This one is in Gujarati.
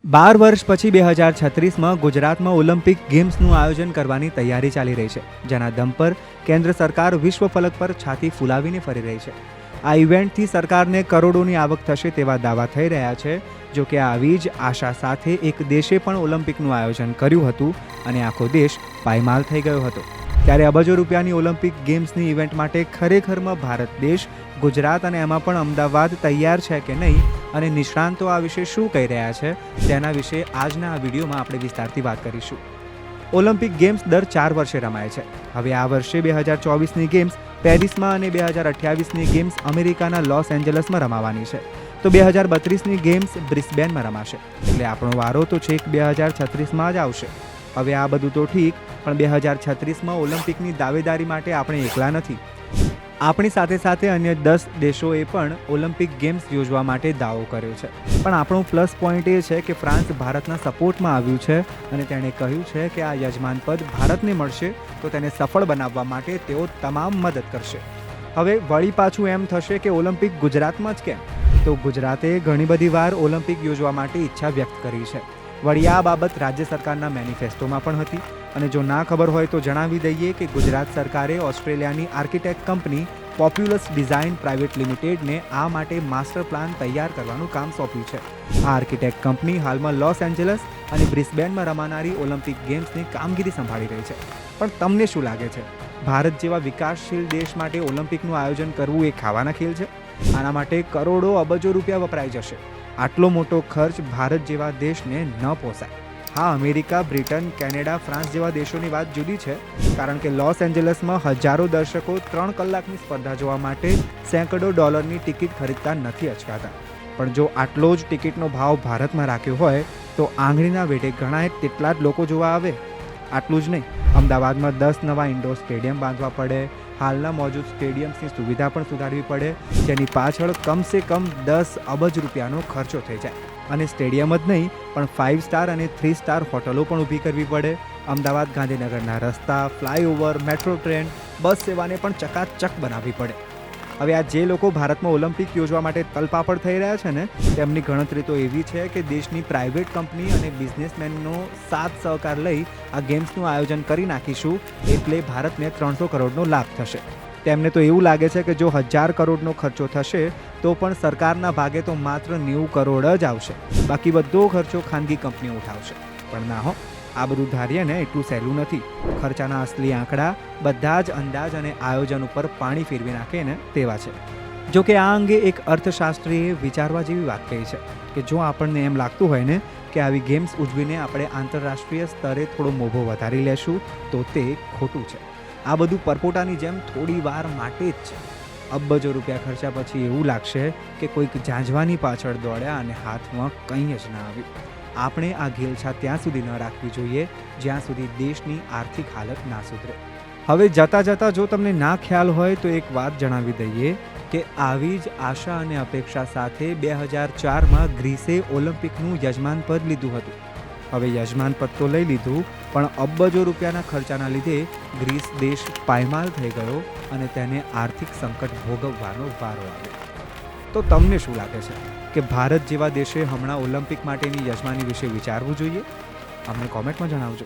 12 વર્ષ પછી 2036માં ગુજરાતમાં ઓલિમ્પિક ગેમ્સનું આયોજન કરવાની તૈયારી ચાલી રહી છે, જેના દમ પર કેન્દ્ર સરકાર વિશ્વ ફલક પર છાતી ફૂલાવીને ફરી રહી છે. આ ઇવેન્ટથી સરકારને કરોડોની આવક થશે તેવા દાવા થઈ રહ્યા છે. જો કે આવી જ આશા સાથે એક દેશે પણ ઓલિમ્પિકનું આયોજન કર્યું હતું અને આખો દેશ પાયમાલ થઈ ગયો હતો. ત્યારે અબજો રૂપિયાની ઓલિમ્પિક ગેમ્સની ઇવેન્ટ માટે ખરેખરમાં ભારત દેશ, ગુજરાત અને એમાં પણ અમદાવાદ તૈયાર છે કે નહીં અને નિષ્ણાંતો આ વિશે શું કહી રહ્યા છે તેના વિશે આજના આ વિડીયોમાં આપણે વિસ્તારથી વાત કરીશું. ઓલિમ્પિક ગેમ્સ દર 4 વર્ષે રમાય છે. હવે આ વર્ષે 2024ની ગેમ્સ પેરિસમાં અને 2028ની ગેમ્સ અમેરિકાના લોસ એન્જલસમાં રમાવાની છે. તો 2032ની ગેમ્સ બ્રિસ્બેનમાં રમાશે. એટલે આપણો વારો તો છેક 2036માં જ આવશે. હવે આ બધું તો ઠીક, પણ 2036માં ઓલિમ્પિકની દાવેદારી માટે આપણે એકલા નથી. આપણી સાથે સાથે અન્ય 10 દેશોએ પણ ઓલિમ્પિક ગેમ્સ યોજવા માટે દાવો કર્યો છે. પણ આપણો પ્લસ પોઈન્ટ એ છે કે ફ્રાન્સ ભારતના સપોર્ટમાં આવ્યું છે અને તેણે કહ્યું છે કે આ યજમાન પદ ભારતને મળશે તો તેને સફળ બનાવવા માટે તેઓ તમામ મદદ કરશે. હવે વળી પાછું એમ થશે કે ઓલિમ્પિક ગુજરાતમાં જ કેમ? તો ગુજરાતે ઘણી બધી વાર ઓલિમ્પિક યોજવા માટે ઈચ્છા વ્યક્ત કરી છે. વળી આ બાબત રાજ્ય સરકારના મેનિફેસ્ટોમાં પણ હતી. અને જો ના ખબર હોય તો જણાવી દઈએ કે ગુજરાત સરકારે ઓસ્ટ્રેલિયાની આર્કિટેક્ટ કંપની પોપ્યુલસ ડિઝાઇન પ્રાઇવેટ લિમિટેડને આ માટે માસ્ટર પ્લાન તૈયાર કરવાનું કામ સોંપ્યું છે. આ આર્કિટેક્ટ કંપની હાલમાં લોસ એન્જલસ અને બ્રિસ્બેનમાં રમાનારી ઓલિમ્પિક ગેમ્સની કામગીરી સંભાળી રહી છે. પણ તમને શું લાગે છે, ભારત જેવા વિકાસશીલ દેશ માટે ઓલિમ્પિકનું આયોજન કરવું એ ખાવાના ખેલ છે? આના માટે કરોડો અબજો રૂપિયા વપરાઈ જશે. આટલો મોટો ખર્ચ ભારત જેવા દેશને ન પોસાય. હા, અમેરિકા, બ્રિટન, કેનેડા, ફ્રાન્સ જેવા દેશોની વાત જુદી છે, કારણ કે લોસ એન્જલસમાં હજારો દર્શકો 3 કલાકની સ્પર્ધા જોવા માટે સેંકડો ડોલરની ટિકિટ ખરીદતા નથી અચકાતા. પણ જો આટલો જ ટિકિટનો ભાવ ભારતમાં રાખ્યો હોય તો આંગળીના વેઢે ગણાય તેટલા જ લોકો જોવા આવે. આટલું જ નહીં, અમદાવાદમાં 10 નવા ઇન્ડોર સ્ટેડિયમ બાંધવા પડે, હાલના મોજૂદ સ્ટેડિયમ્સની સુવિધા પણ સુધારવી પડે, જેની પાછળ કમસે કમ 10 અબજ રૂપિયાનો ખર્ચો થઈ જાય. અને સ્ટેડિયમ જ નહીં, પણ 5 સ્ટાર અને 3 સ્ટાર હોટલો પણ ઊભી કરવી પડે. અમદાવાદ ગાંધીનગરના રસ્તા, ફ્લાયઓવર, મેટ્રો ટ્રેન, બસ સેવાને પણ ચકાચક બનાવવી પડે. હવે આ જે લોકો ભારતમાં ઓલિમ્પિક યોજવા માટે તલપાપડ થઈ રહ્યા છે ને, તેમની ગણતરી તો એવી છે કે દેશની પ્રાઇવેટ કંપની અને બિઝનેસમેનનો સાથ સહકાર લઈ આ ગેમ્સનું આયોજન કરી નાખીશું એટલે ભારતને 300 કરોડનો લાભ થશે. તેમને તો એવું લાગે છે કે જો 1000 કરોડનો ખર્ચો થશે તો પણ સરકારના ભાગે તો માત્ર 90 કરોડ જ આવશે. બાકી બધો ખર્ચો ખાનગી કંપનીઓ ઉઠાવશે. પણ ના હો, આ બધું ધારીએ ને એટલું સહેલું નથી. ખર્ચાના અસલી આંકડા બધા જ અંદાજ અને આયોજન ઉપર પાણી ફેરવી નાખે ને તેવા છે. જો કે આ અંગે એક અર્થશાસ્ત્રીએ વિચારવા જેવી વાત કહી છે કે જો આપણને એમ લાગતું હોય ને કે આવી ગેમ્સ ઉજવીને આપણે આંતરરાષ્ટ્રીય સ્તરે થોડો મોભો વધારી લેશું તો તે ખોટું છે. આ બધું પરપોટાની જેમ થોડી વાર માટે જ છે. અબજો રૂપિયા ખર્ચા પછી એવું લાગશે કે કોઈક ઝાંઝવાની પાછળ દોડ્યા અને હાથમાં કંઈ જ ના આવ્યું. આપણે આ ઘેલછા ત્યાં સુધી ન રાખવી જોઈએ જ્યાં સુધી દેશની આર્થિક હાલત ના સુધરે. હવે જતાં જતાં જો તમને ના ખ્યાલ હોય તો એક વાત જણાવી દઈએ કે આવી જ આશા અને અપેક્ષા સાથે 2004માં ગ્રીસે ઓલિમ્પિકનું યજમાન પદ લીધું હતું. હવે યજમાન પદ તો લઈ લીધું, પણ અબજો રૂપિયાના ખર્ચાના લીધે ગ્રીસ દેશ પાયમાલ થઈ ગયો અને તેને આર્થિક સંકટ ભોગવવાનો વારો આવ્યો. તો તમને શું લાગે છે કે ભારત જેવા દેશે હમણાં ઓલિમ્પિક માટેની યજમાની વિશે વિચારવું જોઈએ? અમને કોમેન્ટમાં જણાવજો.